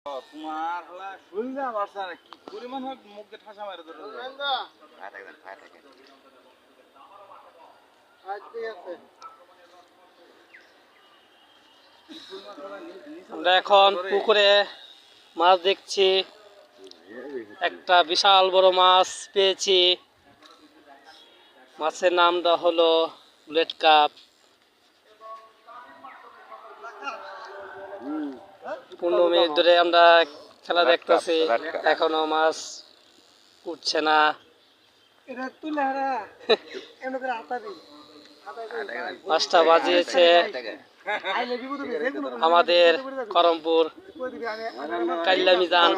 তোমার হলা শুনলা বাসা কি পরিমাণ হোক মুখে ঠাসা মারে ধরে আমরা এখন পুকুরে মাছ দেখছি। একটা বিশাল বড় মাছ পেয়েছি। মাছের নামটা হলো ব্লেড কাপ। 15 মিনিট ধরে আমরা খেলা দেখতেছি, এখনো মাছ উঠছে না। মাছটা বাজিয়েছে আমাদের করমপুর কাইল্লা মিজান।